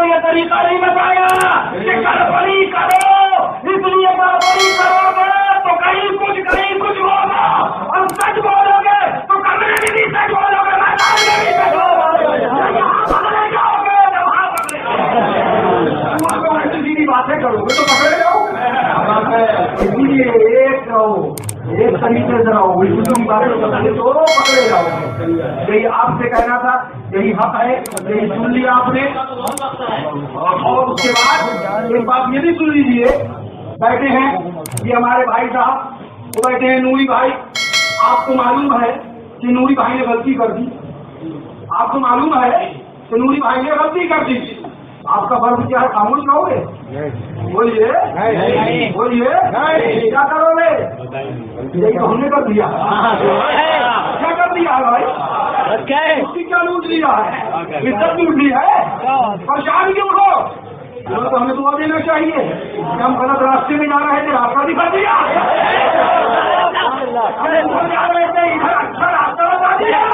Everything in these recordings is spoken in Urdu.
کو یہ طریقہ نہیں بتایا کہ گڑبڑی کرو، اس لیے گڑبڑی کرو گے تو کہیں کچھ ہوگا، اور سچ بولو گے تو کمرے میں بھی سچ بولو گے، میدان میں بھی سچ بولو گے، یہاں پکڑے جاؤ گے تو وہاں پکڑے جاؤ گے، سیدھی باتیں کرو گے تو پکڑے جاؤ گے، اسی لیے ایک طریقے سے رہو، بالکل باتیں تو پکڑے جاؤ گے۔ یہی آپ سے کہنا تھا، یہی حق ہے، یہی سن لیا آپ نے، اور اس کے بعد ایک بات یہ بھی سن لیجیے، بیٹھے ہیں یہ ہمارے بھائی صاحب، وہ بیٹھے ہیں نوری بھائی، آپ کو معلوم ہے کہ نوری بھائی نے غلطی کر دی، آپ کو معلوم ہے کہ نوری بھائی نے غلطی کر دی، آپ کا فرض کیا ہے؟ خاموش رہو گے؟ بولیے کیا کرو گے؟ یہی تو ہم نے کر دیا، کیا کر دیا ہے بھائی؟ اس کی کیا لوٹ لیا ہے؟ عزت لوٹ لی ہے، پریشان کیوں ہو؟ تو ہمیں دعا دینا چاہیے کہ ہم غلط راستے میں جا رہے تھے، راستہ دکھا دیا، جا رہے تھے ادھر اچھا راستہ بتا دیا،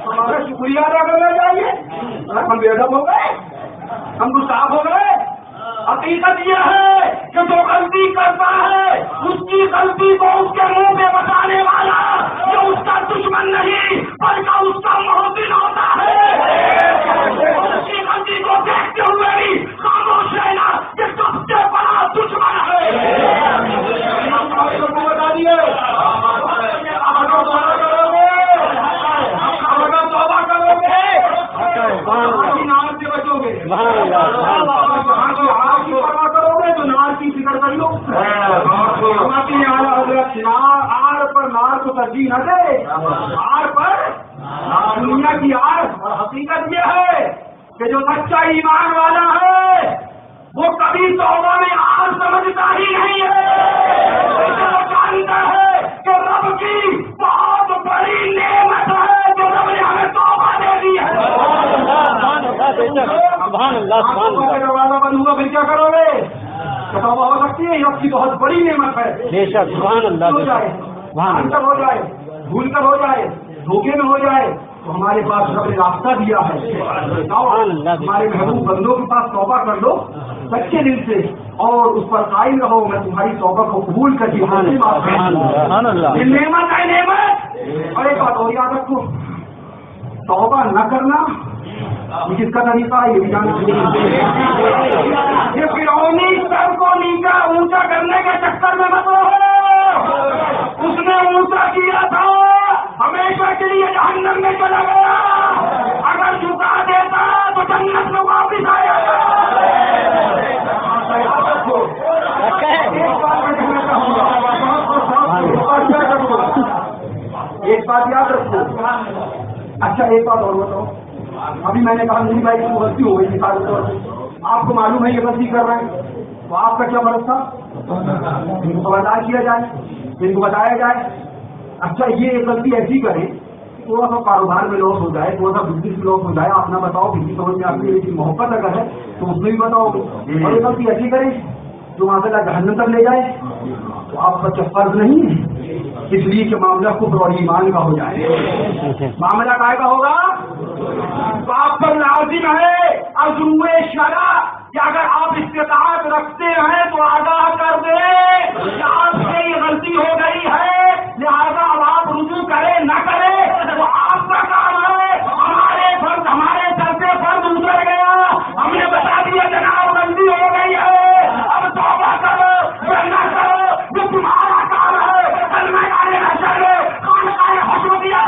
ہمارا شکریہ ادا کرنا چاہیے، ہم بے ادب ہو گئے، ہم گستاخ ہو گئے۔ حقیقت یہ ہے کہ جو غلطی کرتا ہے اس کی غلطی کو اس کے منہ پہ بتانے والا یہ اس کا دشمن نہیں بلکہ اس کا محسن ہوتا ہے، اس کی غلطی کو دیکھتے ہوئے بھی خاموش رہنا یہ سب سے بڑا دشمن ہے۔ بتا دیے توبہ کرو گے نار سے بچو گے، کرو گے تو نار کی فکر کر لو، حضرت آر پر نار کو ترجیح نہ دے، آر پر دنیا کی آر، اور حقیقت یہ ہے کہ جو سچا ایمان والا ہے وہ کبھی توبہ میں آر سمجھتا ہی نہیں ہے، وہ جانتا ہے کہ رب کی بہت بڑی نعمت ہے جو رب نے ہمیں توبہ دے دی ہے۔ دروازہ بند ہوا پھر کیا کرو گے؟ توبہ ہو سکتی ہے، رب کی بہت بڑی نعمت ہے، ہو جائے ہو جائے بھول کر ہو جائے دھوکے میں ہو جائے تو ہمارے پاس رب نے راستہ دیا ہے، ہمارے محبوب بندوں کے پاس توبہ کر لو سچے دل سے اور اس پر قائم رہو، میں تمہاری توبہ کو قبول کر دی، نعمت ہے نعمت۔ اور ایک بات اور یاد رکھو، توبہ نہ کرنا یہ کس کا طریقہ ہے یہ بھی جاننا چاہیے، یہ فرعونی سر کو نیچا اونچا کرنے کے چکر میں مت رہو، اس نے اونچا کیا تھا ہمیشہ کے لیے جہنم میں چلا گیا، اگر جھکا دیتا تو جنت میں واپس آیا۔ ایک بات یاد رکھو، اچھا ایک بات اور بتاؤ، ابھی میں نے کہا میری بھائی کی غلطی ہو گئی، مثال کے طور پر آپ کو معلوم ہے یہ غلطی کر رہے ہیں تو آپ کا کیا فرض تھا؟ ان کو خبردار کیا جائے، ان کو بتایا جائے، اچھا یہ غلطی ایسی کرے تھوڑا سا کاروبار میں لاس ہو جائے، تھوڑا سا بزنس میں لاس ہو جائے، آپ نہ بتاؤ، کسی سمجھ میں آپ کی محبت اگر ہے تو اس میں بھی بتاؤ گے، اور یہ غلطی ایسی کرے جو وہاں سے جہنم تک لے جائے تو آپ کا کیا فرض نہیں ہے، اس لیے کہ معاملہ کفر اور ایمان کا ہو جائے، معاملہ کائے کا ہوگا، تو آپ پر لازم ہے عزم شرع کہ اگر آپ استطاعت رکھتے ہیں تو آگاہ کر دیں کہ آپ سے یہ غلطی ہو گئی ہے، لہذا اب آپ رجوع کریں نہ کریں وہ آپ کا کام ہے، ہمارے سر سے فرض اتر گیا، ہم نے بتا دیا جناب غلطی ہو گئی ہے، اب توبہ کرو یا نہ کرو یہ تمہارا کام ہے، کلمہ حشر میں خانقاہ حشمتیہ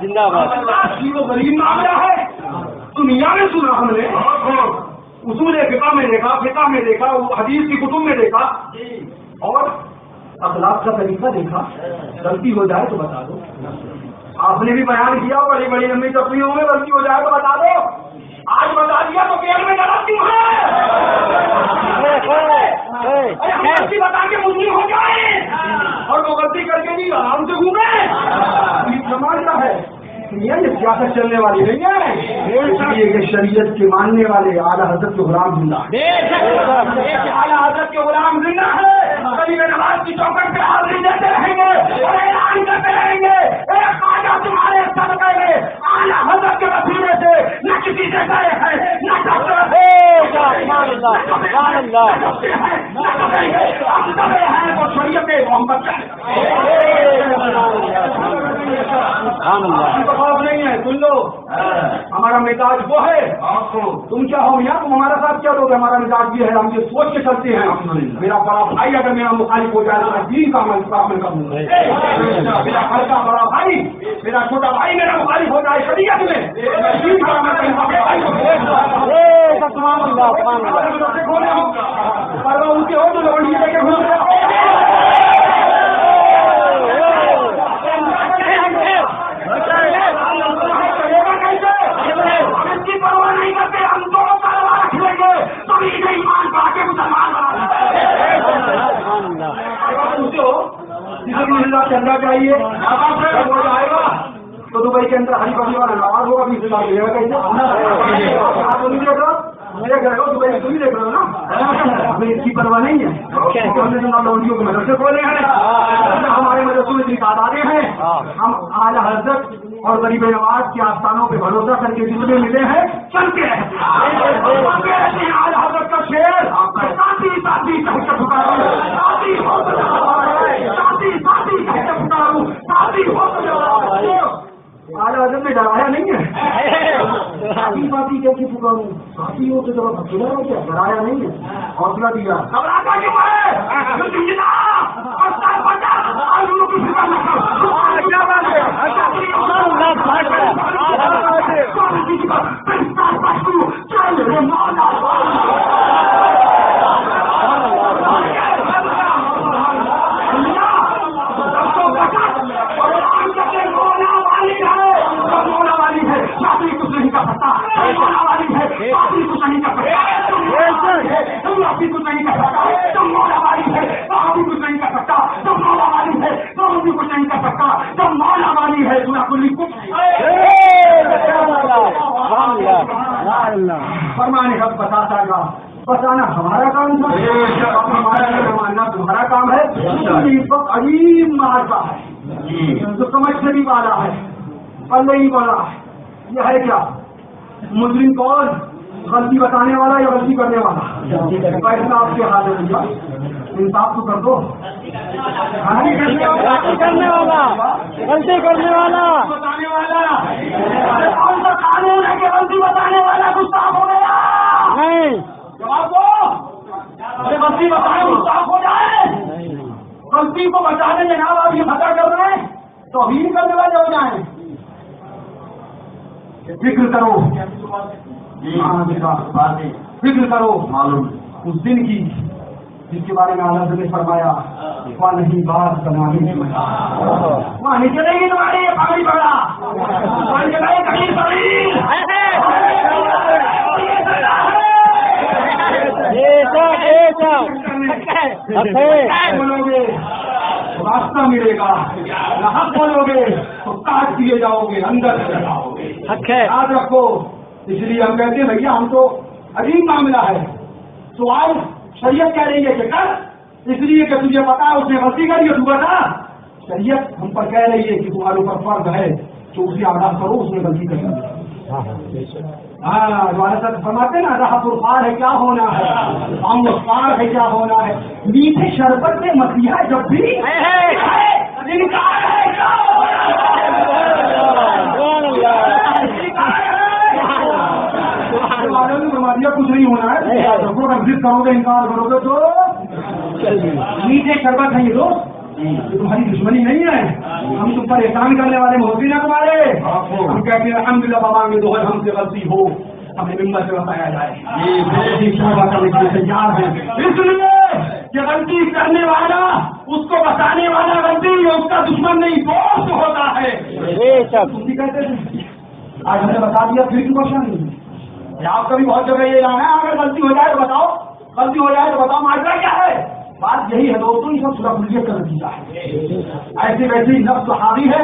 زندہ باد غریب معاملہ ہے، دنیا میں سنا ہم نے، اصول فقہ میں دیکھا، فقہ میں دیکھا، حدیث کی کتب میں دیکھا، اور اخلاق کا طریقہ دیکھا، غلطی ہو جائے تو بتا دو، آپ نے بھی بیان کیا بڑی بڑی لمبی تفریحوں میں غلطی ہو جائے تو بتا دو، آج بتا دیا تو پیڑ میں غلط کیوں ہے؟ غلطی بتا کے مسلم ہو جائے اور وہ غلطی کر کے نہیں آرام سے گھومے، سماج کا ہے یہ سیاست چلنے والی نہیں ہے، اس لیے کہ شریعت کے ماننے والے اعلیٰ حضرت کے غلام زندہ ہے، اعلیٰ حضرت کے غلام زندہ ہے، غریب نواز کی چوکٹ پہ حاضری دیتے رہیں گے اور اعلان کرتے رہیں گے ایک خواجہ تمہارے صدقے میں اعلیٰ حضرت کے وسیلے سے نہ کسی سے ڈرے ہیں نہ ڈاکٹر ہے تو شریعت محمد نہیں ہے. سن لو ہمارا مزاج وہ ہے، تم کیا ہو یا تم ہمارا ساتھ کیا لوگ، ہمارا مزاج یہ ہے، ہم یہ سوچ کے چلتے ہیں میرا بڑا بھائی اگر میرا مخالف ہو جائے تو میں دین کا عمل کروں گا، میرا گھر کا بڑا بھائی میرا چھوٹا بھائی میرا مخالف ہو جائے شریعت میں دین کا عمل کروں گا. ان کے ہو تو لوڑی لے کے گھوم رہے پرواہ نہیں کرتے، ہم دونوں کارواں رکھ لیں گے تو ایمان پا کے مسلمان چندہ چاہیے ہو جائے گا تو دبئی کے اندر ہری بڑی والا نواز ہوگا 20,000 ملے گا کہیں دیکھ رہا میرے گھر کو دبئی تم ہی دیکھ رہے ہو نا، ہمیں اس کی پرواہ نہیں ہے. ہم نے لونڈیوں کے مدرسے کھولے ہیں، ہمارے مدرسوں میں تعدادیں ہیں، ہم اعلیٰ حضرت اور غریب نواز کے آستانوں پہ بھروسہ کر کے جتنے ملے ہیں چلتے ہیں. اعلیٰ حضرت کا شعر ساتھی ساتھی کہہ کے پکاروں، ساتھی ہو ساتھی ساتھی کہہ کے پکاروں، ساتھی ہو. اعلیٰ حضرت نے ڈرایا نہیں ہے، ساتھی ساتھی کہہ کے پکاروں، ساتھی ہو تو جب اکیلا ہو گیا، ڈرایا نہیں ہے، حوصلہ دیا. گھبراتا کیوں ہے؟ فرمان حق بتاتا گا، بتانا ہمارا کام تھا، ہمارا ماننا تمہارا کام ہے. اس وقت عجیب معرکہ ہے جو سمجھنے بھی والا ہے، پلے ہی والا ہے. یہ ہے کیا مجرم کون، غلطی بتانے والا یا غلطی کرنے والا؟ فیصلہ آپ کے ہاتھ میں، انصاف تو کر دو. کرنے والا غلطی کرنے والا بتانے والا کون سا قانون ہے کہ غلطی بتانے والا گستاخ ہو گیا؟ نہیں جواب دو. غلطی بتانے گستاخ ہو جائے، غلطی کو بچانے میں جناب آپ یہ خطا کر رہے ہیں توہین کرنے والے ہو جائیں. فکر کرو، فکر کرو معلوم اس دن کی جس کے بارے میں اللہ نے فرمایا وہاں نہیں بات بنانے کی وہاں نہیں چلے گی تمہاری یہ پانی پڑا کہیں پڑی بولو گے راستہ ملے گا، حق بولو گے تو کاٹ دیے جاؤ گے، اندر چلے جاؤ گے. یاد رکھو. اس لیے ہم کہتے ہیں بھیا ہم تو عجیب معاملہ ہے، سوال شریعت کہہ رہی ہے کہ کر، اس لیے کہ تجھے پتا ہے اس نے غلطی کری ہے، تو بتا. شریعت ہم پر کہہ رہی ہے کہ تمہارے اوپر فرض ہے تو اسے آگاہ کرو، اس نے غلطی کری. ہاں فرماتے نا راہ پرخار ہے کیا ہونا ہے، آموزگار ہے کیا ہونا ہے، میٹھے شربت سے مسیحا جب بھی انکار ہے کیا ہونا ہے. کچھ نہیں ہونا ہے، ضد کرو گے انکار کرو گے تو میٹھے شربت ہے. یہ دوست یہ تمہاری دشمنی نہیں ہے، ہم تم پر احسان کرنے والے محسن ہیں تمہارے. ہم کہتے ہیں الحمدللہ بابا میں دو ہم سے غلطی ہو ہمیں ممبر سے بتایا جائے تیار ہے. اس لیے کہ غلطی کرنے والا اس کو بتانے والا غلطی اس کا دشمن نہیں دوست ہوتا ہے. تم بھی کہتے تھے آج ہم نے بتا دیا پھر کی کوشش نہیں. آپ کا بھی بہت جگہ یہ لانا ہے اگر غلطی ہو جائے تو بتاؤ، غلطی ہو جائے تو بتاؤ ماجرا کیا ہے. بات یہی ہے دوستوں، یہ سب صرف ملیت کا نتیجہ ہے. ایسی ویسی نفس حاوی ہے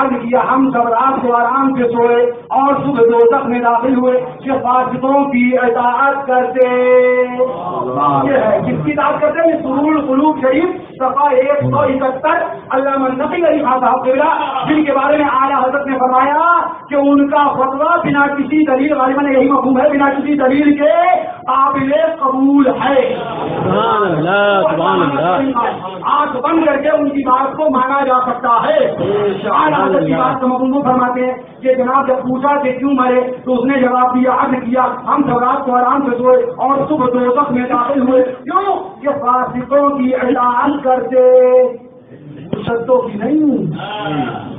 عرض کیا ہم سب رات کو آرام سے سوئے اور صبح دوزخ میں داخل ہوئے کہ فاسقوں کی اطاعت کرتے. یہ ہے کس کی اطاعت کرتے ہیں؟ سرور قلوب شریف صفحہ 171 علامہ نقی علی خان صاحب قبلہ، جن کے بارے میں اعلیٰ حضرت نے فرمایا کہ ان کا فتویٰ بنا کسی دلیل، غالباً یہی مفہوم ہے، بنا کسی دلیل کے قابل قبول ہے. آنکھ بند کر کے ان کی بات کو مانا جا سکتا ہے. اعلیٰ حضرت کی بات کا مفہوم فرماتے ہیں کہ جناب جب پوچھا کہ کیوں مرے تو اس نے جواب دیا، عرض کیا ہم سب رات کو آرام سے سوئے اور صبح دوزخ میں داخل ہوئے. کیوں کہ فاسقوں کی اطاعت کرتے، شدوں کی نہیں.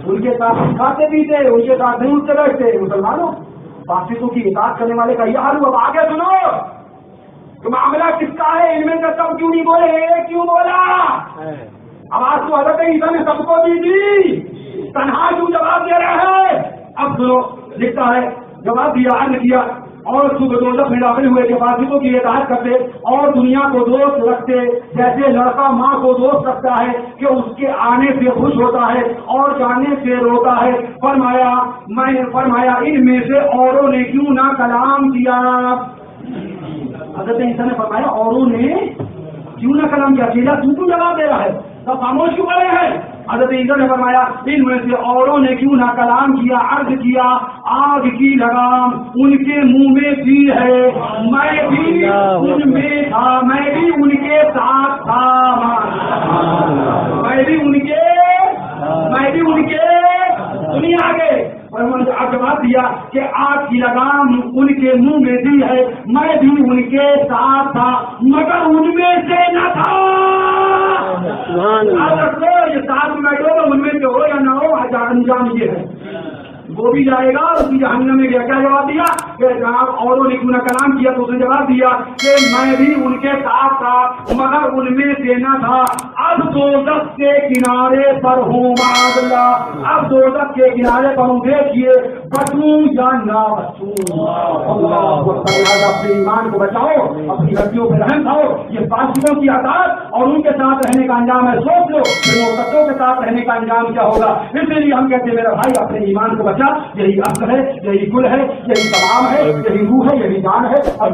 ان کے ساتھ کھاتے پیتے، ان کے ساتھ نہیں اٹھتے بیٹھتے. مسلمانوں فاسقوں کی اطاعت کرنے والے کا یہ حال ہوا. اب آگے سنو تو معاملہ کس کا ہے؟ ان میں سے سب کیوں نہیں بولے؟ کیوں بولا؟ آواز تو حضرت عیسیٰ نے سب کو دی تھی، تنہا کیوں جواب دے رہے ہیں؟ اب سنو، لکھتا ہے جواب دیا، عرض کیا اور صبح دوزخ میں داخل ہوئے کہ فاسقوں کی اطاعت کرتے اور دنیا کو دوست رکھتے، جیسے لڑکا ماں کو دوست رکھتا ہے کہ اس کے آنے سے خوش ہوتا ہے اور جانے سے روتا ہے. میں نے فرمایا ان میں سے اوروں نے کیوں نہ کلام کیا؟ حضرت عیسیٰ نے فرمایا اوروں نے کیوں نہ کلام کیا؟ اکیلا تو کیوں جواب دے رہا ہے؟ سب خاموش کیوں کرے ہیں؟ حضرت عیسیٰ نے فرمایا ان میں سے اوروں نے کیوں نہ کلام کیا؟ عرض کیا آگ کی لگام ان کے منہ میں بھی ہے، میں بھی ان میں تھا، میں بھی ان کے ساتھ تھا، میں بھی ان کے سنیے آگے. جواب دیا کہ آگ کی لگام ان کے منہ میں بھی ہے، میں بھی ان کے ساتھ تھا مگر ان میں سے نہ تھا. یہ ساتھ میں بیٹھو ان میں سے ہو یا نہ ہو، انجام یہ ہے وہ بھی جائے گا اور اسی جہنم میں گیا. کیا جواب دیا کہ جناب اوروں نے کیوں نہ کلام کیا؟ تو اس نے جواب دیا کہ میں بھی ان کے ساتھ تھا مگر ان میں سے نہ تھا. اب دوزخ کے کنارے پر ہوں معاذ اللہ، اب دوزخ کے کنارے پر ہوں، دیکھیے بچوں یا نہ بچوں. اپنے ایمان کو بچاؤ، اپنی غلطیوں پہ رحم کھاؤ. یہ فاسقوں کی اطاعت اور ان کے ساتھ رہنے کا انجام ہے. سوچ لو کہ مرتدوں کے ساتھ رہنے کا انجام کیا ہوگا. اس لیے ہم کہتے ہیں میرا بھائی اپنے ایمان کو بچا. یہی اصل ہے، یہی کل ہے، یہی تمام ہے، یہی روح ہے، یہی جان ہے. اور